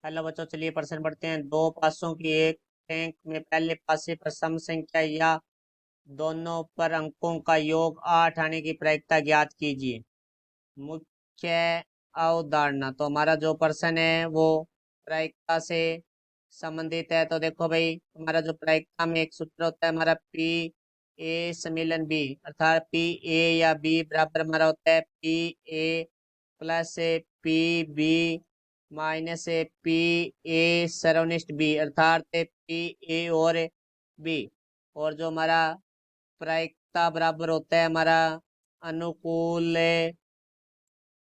Hello बच्चों, चलिए प्रश्न पढ़ते हैं। दो पासों की एक बैंक में पहले पासे पर सम संख्या या दोनों पर अंकों का योग 8 आने की प्रायिकता ज्ञात कीजिए। मुख्य अवधारणा, तो हमारा जो प्रश्न है वो प्रायिकता से संबंधित है। तो देखो भाई, हमारा जो प्रायिकता में एक सूत्र होता है हमारा पी ए सम्मिलन बी, अर्थात पी ए या बी बराबर हमारा होता है P A plus P B minus P A सरवनिष्ठ बी, अर्थात पी ए और बी। और जो हमारा प्रायिकता बराबर होता है हमारा अनुकूल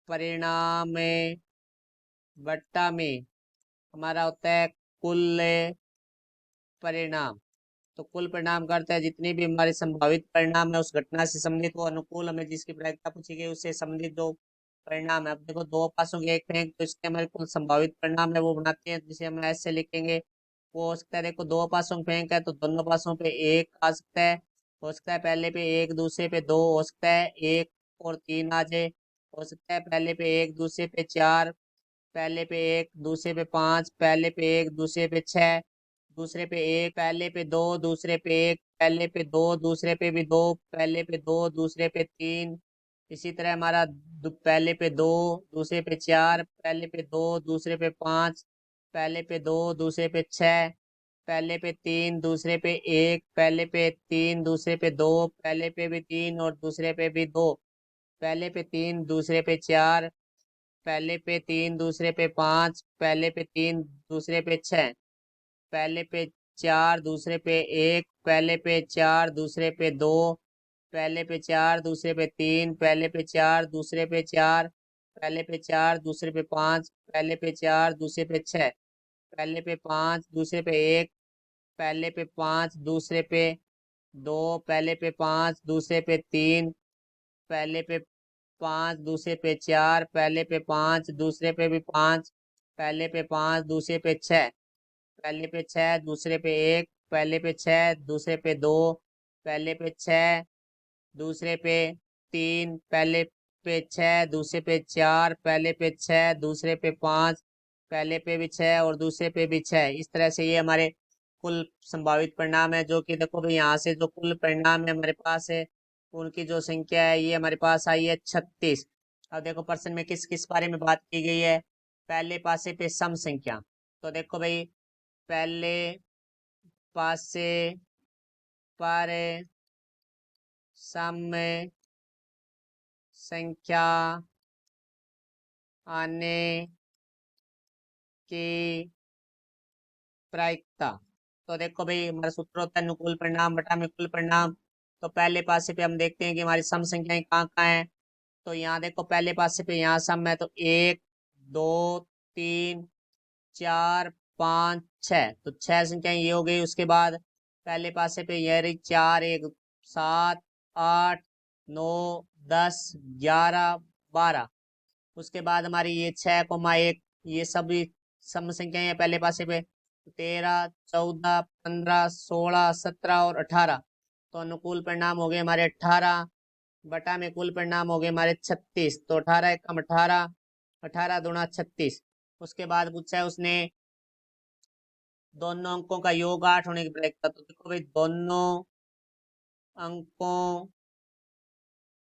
परिणाम बट्टा में हमारा होता है कुल परिणाम। तो कुल परिणाम करते हैं जितनी भी हमारे संभावित परिणाम है उस घटना से संबंधित, वो अनुकूल हमें जिसकी प्रायिकता पूछी गई उससे संबंधित जो परिणाम है। अब देखो, दो पासों के एक बैंक, तो इसके हमारे कुल संभावित परिणाम है वो बनाते हैं, जिसे हम ऐसे लिखेंगे। वो हो सकता है, देखो दो पासों का बैंक है तो दोनों पासों पे एक आ सकता है, हो सकता है पहले पे एक दूसरे पे दो, हो सकता है एक और तीन आ जाए, हो सकता है पहले पे एक दूसरे पे चार, पहले पे एक दूसरे पे पांच, पहले पे एक दूसरे पे छह, दूसरे पे एक, पहले पे दो दूसरे पे एक, पहले पे दो दूसरे पे भी दो, पहले पे दो दूसरे पे तीन। इसी तरह हमारा पहले पे दो दूसरे पे चार, पहले पे दो दूसरे पे पांच, पहले पे दो दूसरे पे छह, पहले पे तीन दूसरे पे एक, पहले पे तीन दूसरे पे दो, पहले पे भी तीन और दूसरे पे भी दो, पहले पे तीन दूसरे पे चार, पहले पे तीन दूसरे पे पांच, पहले पे तीन दूसरे पे छह, पहले पे चार दूसरे पे एक, पहले पे चार दूसरे पे दो, पहले पे चार दूसरे पे तीन, पहले पे चार दूसरे पे चार, पहले पे चार दूसरे पे पांच, पहले पे चार दूसरे पे छह, पहले पे पांच दूसरे पे एक, पहले पे पांच दूसरे पे दो, पहले पे पांच दूसरे पे तीन, पहले पे पांच दूसरे पे चार, पहले पे पांच दूसरे पे भी पांच, पहले पे पांच दूसरे पे छह, पहले पे छह दूसरे पे एक, पहले पे छह दूसरे पे दो, पहले पे छह दूसरे पे तीन, पहले पे छह दूसरे पे चार, पहले पे छह दूसरे पे पांच, पहले पे भी छह और दूसरे पे भी छह। इस तरह से ये हमारे कुल संभावित परिणाम है, जो कि देखो भाई यहाँ से जो कुल परिणाम है हमारे पास है उनकी जो संख्या है ये हमारे पास आई है 36। अब देखो प्रश्न में किस किस बारे में बात की गई है। पहले पासे पे सम संख्या, तो देखो भाई पहले पासे पर सम संख्या आने की प्रायिकता, तो देखो भाई हमारा सूत्र होता है अनुकूल परिणाम बटा में कुल परिणाम। तो पहले पासे पे हम देखते हैं कि हमारी सम संख्याएं कहाँ कहाँ हैं। तो यहाँ देखो पहले पासे पे यहाँ सम है, तो एक दो तीन चार पाँच छः, तो छह संख्याएं ये हो गई। उसके बाद पहले पासे पे ये रही चार, एक सात आठ नौ 10 11 12। उसके बाद हमारी ये 6,1 ये सभी सम संख्याएं हैं पहले पासे पे, 13 14 15 16 17 और 18। तो अनुकूल परिणाम हो गए हमारे 18 बटा में कुल परिणाम हो गए हमारे 36। तो 18 एकम 18, 18 दूना 36। उसके बाद पूछा है उसने दोनों अंकों का योग 8 होने की प्रयत्न। तो देखो भाई दोनों अंकों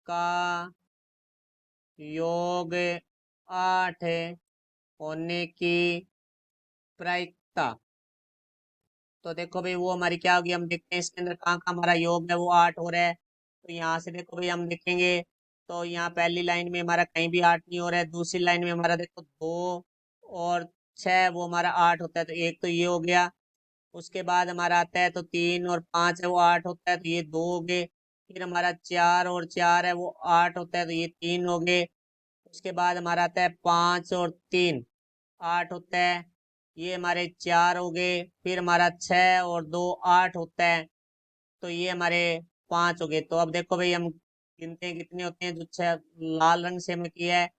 का योग 8 होने की प्रायिकता, तो देखो भाई वो हमारी क्या होगी, हम देखते हैं इसके अंदर कहाँ कहाँ हमारा योग है वो 8 हो रहा है। तो यहाँ से देखो भाई हम देखेंगे, तो यहाँ पहली लाइन में हमारा कहीं भी 8 नहीं हो रहा है, दूसरी लाइन में हमारा देखो 2 और 6 वो हमारा 8 होता है, तो एक तो ये हो गया। उसके बाद हमारा आता है तो 3 और 5 है वो 8 होता है, तो ये 2 हो गए। फिर हमारा 4 और 4 है वो 8 होता है, तो ये 3 हो गए। उसके बाद हमारा आता है 5 और 3 8 होता है, ये हमारे 4 हो गए। फिर हमारा 6 और 2 8 होता है, तो ये हमारे 5 हो गए। तो अब देखो भाई हम गिनते हैं कितने होते हैं, जो छह लाल रंग से हमें किया है।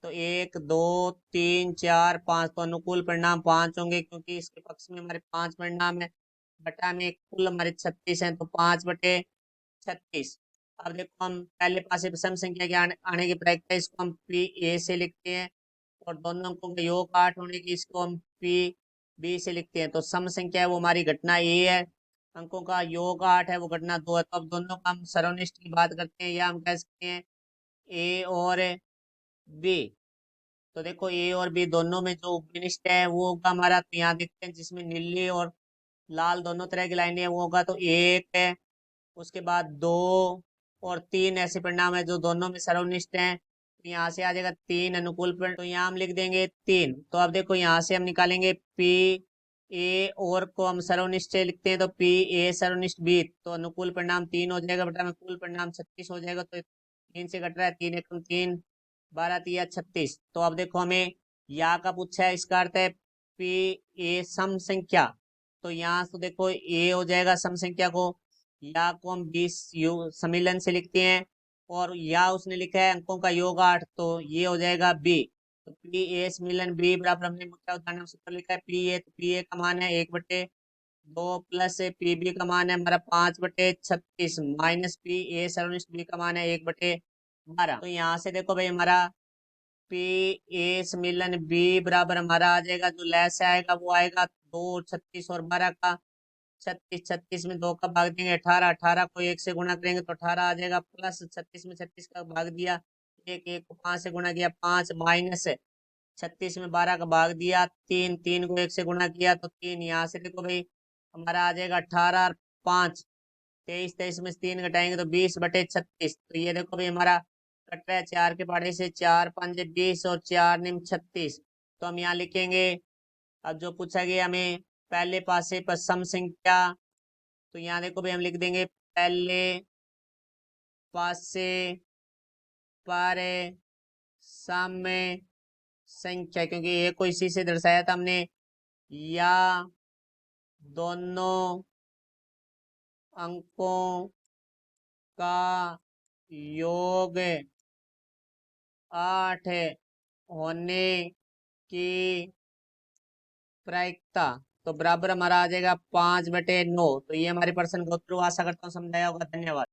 तो एक दो तीन चार पाँच, तो अनुकूल परिणाम 5 होंगे क्योंकि इसके पक्ष में हमारे 5 परिणाम है। बटा में कुल हमारे 36 हैं, तो 5/36। अब देखो हम पहले पासे पे सम संख्या के आने की प्रायिकता, इसको हम पी ए से लिखते हैं। और दोनों अंकों का योग 8 होने की इसको हम पी बी से लिखते हैं। तो सम संख्या है वो हमारी घटना ए है, अंकों का योग 8 है, वो घटना 2 है। तो अब दोनों का हम सर्वनिष्ठ की बात करते हैं, या हम कह सकते हैं ए और बी। तो देखो ए और बी दोनों में जो उपनिष्ठ है वो होगा हमारा, तो यहाँ देखते हैं जिसमें नीली और लाल दोनों तरह की लाइनें हैं वो होगा, तो एक है, उसके बाद 2 और 3 ऐसे परिणाम है जो दोनों में सर्वनिष्ठ हैं। तो यहाँ से आ जाएगा 3 अनुकूल परिणाम, तो यहाँ हम लिख देंगे 3। तो अब देखो यहाँ से हम निकालेंगे पी ए और को हम सर्वनिष्ठ से लिखते हैं, तो पी ए सर्वनिष्ठ बी, तो अनुकूल परिणाम 3 हो जाएगा बटा में कुल परिणाम 36 हो जाएगा। तो 3 से घट रहा है, 3 एकम 3, 12 तिया 36। तो अब देखो हमें या का पूछा है, इसका अर्थ है पी ए सम संख्या। तो यहाँ तो देखो ए हो जाएगा सम संख्या को, या को हम 20 सम्मिलन से लिखते हैं, और या उसने लिखा है अंकों का योग 8, तो ये हो जाएगा बी। तो पी ए सम्मिलन बी बराबर, हमने मुख्य उदाहरण सूत्र लिखा है पी ए, तो पी ए का मान है 1/2 प्लस पी बी का मान है हमारा 5/36 माइनस पी ए सर्वनिष्ठ बी का मान है 1/12। तो यहाँ से देखो भाई हमारा पी ए सम्मिलन बी बराबर हमारा आ जाएगा, जो लैस आएगा वो आएगा 2, 36 और 12 का 36, 36 में 2 का भाग देंगे 18, 18 को 1 से गुणा करेंगे तो 18 आ जाएगा, प्लस 36 में 36 का भाग दिया, एक एक को 5 से गुणा किया 5, माइनस 36 में 12 का भाग दिया 3, 3 को 1 से गुणा किया तो 3। यहाँ से देखो भाई हमारा आ जाएगा 18 और 5 23, 23 में 3 घटाएंगे तो 20/36। तो ये देखो भाई हमारा कट रहा है 4 के पहाड़े से, 4 5 20 और 4 निम 36। तो हम यहाँ लिखेंगे, अब जो पूछा गया हमें पहले पासे पर सम संख्या, तो यहाँ देखो भाई हम लिख देंगे पहले पासे पर सम संख्या, क्योंकि ये को इसी से दर्शाया था हमने, या दोनों अंकों का योग 8 होने की प्रायिकता। तो बराबर हमारा आ जाएगा 5/9। तो ये हमारे प्रश्न को उत्तर, आशा करता हूँ समझाया होगा। धन्यवाद।